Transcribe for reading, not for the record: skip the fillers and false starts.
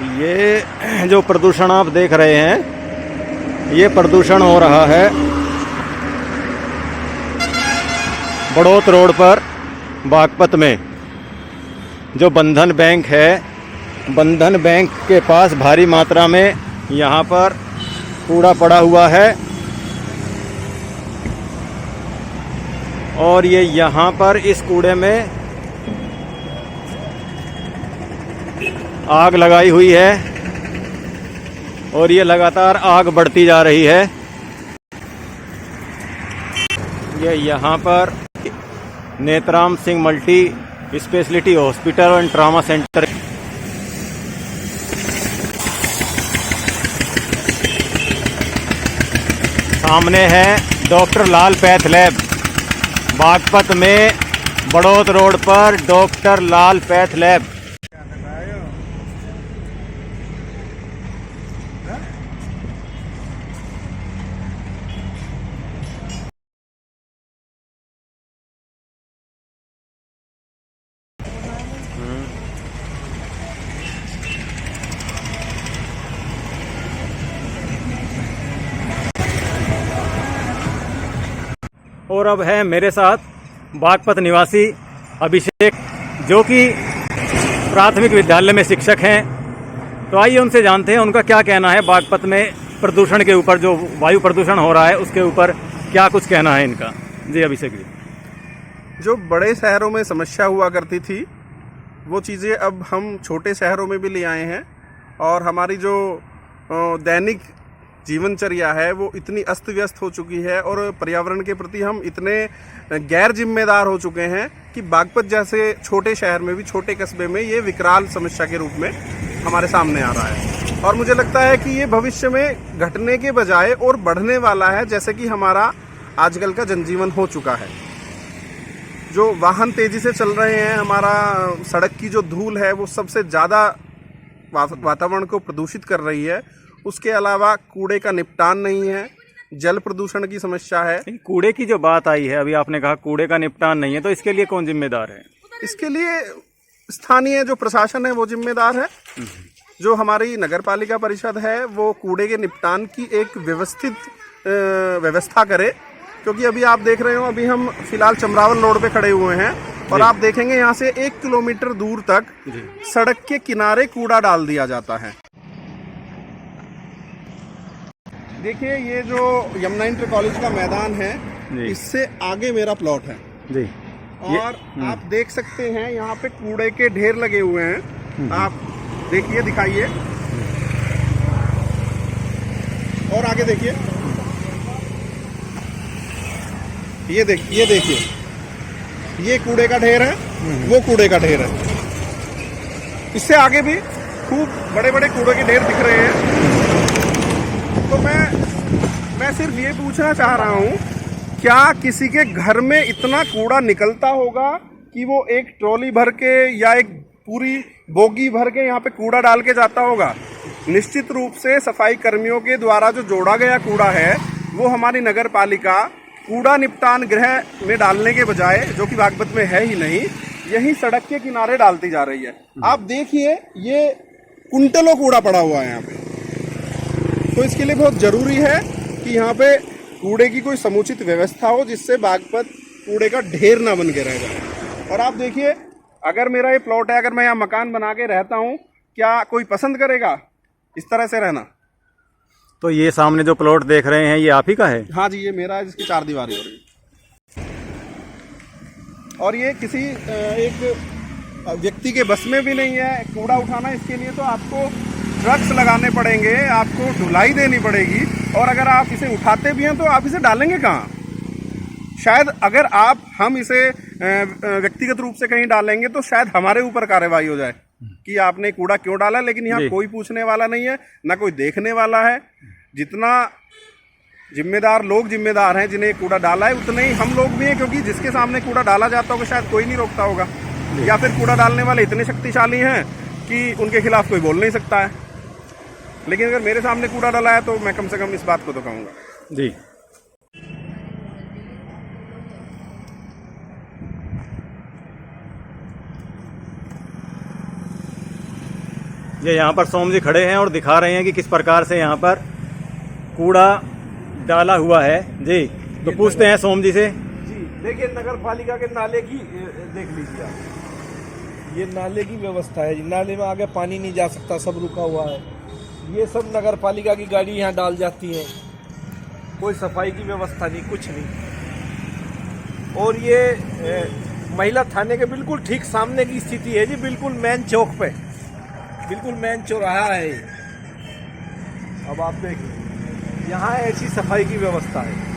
ये जो प्रदूषण आप देख रहे हैं, ये प्रदूषण हो रहा है बड़ौत रोड पर बागपत में। जो बंधन बैंक है, बंधन बैंक के पास भारी मात्रा में यहाँ पर कूड़ा पड़ा हुआ है और ये यहाँ पर इस कूड़े में आग लगाई हुई है और ये लगातार आग बढ़ती जा रही है। ये यहाँ पर Netram Singh multi speciality hospital and trauma centre सामने है doctor Lal path lab. Baghpat में बड़ौत रोड पर डॉक्टर लाल पैथ लैब। और अब है मेरे साथ बागपत निवासी अभिषेक, जो कि प्राथमिक विद्यालय में शिक्षक हैं। तो आइए उनसे जानते हैं उनका क्या कहना है बागपत में प्रदूषण के ऊपर, जो वायु प्रदूषण हो रहा है उसके ऊपर क्या कुछ कहना है इनका। जी अभिषेक जी। जो बड़े शहरों में समस्या हुआ करती थी, वो चीज़ें अब हम छोटे शहरों में भी ले आए हैं और हमारी जो दैनिक जीवनचर्या है वो इतनी अस्त व्यस्त हो चुकी है और पर्यावरण के प्रति हम इतने गैर जिम्मेदार हो चुके हैं कि बागपत जैसे छोटे शहर में भी, छोटे कस्बे में ये विकराल समस्या के रूप में हमारे सामने आ रहा है। और मुझे लगता है कि ये भविष्य में घटने के बजाय और बढ़ने वाला है, जैसे कि हमारा आजकल का जनजीवन हो चुका है। जो वाहन तेजी से चल रहे हैं, हमारा सड़क की जो धूल है वो सबसे ज़्यादा वातावरण को प्रदूषित कर रही है। उसके अलावा कूड़े का निपटान नहीं है, जल प्रदूषण की समस्या है। कूड़े की जो बात आई है, अभी आपने कहा कूड़े का निपटान नहीं है, तो इसके लिए कौन जिम्मेदार है? इसके लिए स्थानीय जो प्रशासन है वो जिम्मेदार है। जो हमारी नगर पालिका परिषद है वो कूड़े के निपटान की एक व्यवस्थित व्यवस्था करे, क्योंकि अभी आप देख रहे हो, अभी हम फिलहाल चमरावन रोड पे खड़े हुए हैं और आप देखेंगे यहाँ से 1 किलोमीटर दूर तक सड़क के किनारे कूड़ा डाल दिया जाता है। देखिए, ये जो यमुना इंटर कॉलेज का मैदान है, इससे आगे मेरा प्लॉट है जी। और आप देख सकते हैं यहाँ पे कूड़े के ढेर लगे हुए हैं। आप देखिए, दिखाइए और आगे देखिए, ये देखिए, ये कूड़े का ढेर है, वो कूड़े का ढेर है। इससे आगे भी खूब बड़े बड़े कूड़े के ढेर दिख रहे हैं। तो मैं सिर्फ ये पूछना चाह रहा हूँ, क्या किसी के घर में इतना कूड़ा निकलता होगा कि वो एक ट्रॉली भर के या एक पूरी बोगी भर के यहाँ पे कूड़ा डाल के जाता होगा? निश्चित रूप से सफाई कर्मियों के द्वारा जो जोड़ा गया कूड़ा है वो हमारी नगर पालिका कूड़ा निपटान गृह में डालने के बजाय, जो कि बागपत में है ही नहीं, यही सड़क के किनारे डालती जा रही है। आप देखिए, ये कुंटलों कूड़ा पड़ा हुआ है यहाँ पे। तो इसके लिए बहुत ज़रूरी है कि यहाँ पे कूड़े की कोई समुचित व्यवस्था हो, जिससे बागपत कूड़े का ढेर ना बन के रह जाए। और आप देखिए, अगर मेरा ये प्लॉट है, अगर मैं यहाँ मकान बना के रहता हूँ, क्या कोई पसंद करेगा इस तरह से रहना? तो ये सामने जो प्लॉट देख रहे हैं, ये आप ही का है? हाँ जी, ये मेरा है, जिसकी 4 दीवारी हो रही है। और ये किसी एक व्यक्ति के बस में भी नहीं है कूड़ा उठाना। इसके लिए तो आपको ट्रक्स लगाने पड़ेंगे, आपको ढुलाई देनी पड़ेगी। और अगर आप इसे उठाते भी हैं तो आप इसे डालेंगे कहाँ? शायद अगर हम इसे व्यक्तिगत रूप से कहीं डालेंगे तो शायद हमारे ऊपर कार्रवाई हो जाए कि आपने कूड़ा क्यों डाला। लेकिन यहाँ कोई पूछने वाला नहीं है, ना कोई देखने वाला है। जितना जिम्मेदार लोग जिम्मेदार हैं जिन्हें कूड़ा डाला है, उतने ही हम लोग भी हैं, क्योंकि जिसके सामने कूड़ा डाला जाता होगा शायद कोई नहीं रोकता होगा, या फिर कूड़ा डालने वाले इतने शक्तिशाली हैं कि उनके खिलाफ कोई बोल नहीं सकता है। लेकिन अगर मेरे सामने कूड़ा डाला है तो मैं कम से कम इस बात को तो कहूँगा जी। ये यहाँ पर सोम जी खड़े हैं और दिखा रहे हैं कि किस प्रकार से यहाँ पर कूड़ा डाला हुआ है जी। तो पूछते हैं सोम जी से। जी देखिए, नगर पालिका के नाले की देख लीजिए आप, ये नाले की व्यवस्था है जी। नाले में आगे पानी नहीं जा सकता, सब रुका हुआ है। ये सब नगर पालिका की गाड़ी यहाँ डाल जाती है, कोई सफाई की व्यवस्था नहीं, कुछ नहीं। और ये महिला थाने के बिल्कुल ठीक सामने की स्थिति है जी, बिल्कुल मेन चौक पे, बिल्कुल मेन चौराहा है। अब आप देखिए, यहाँ ऐसी सफाई की व्यवस्था है।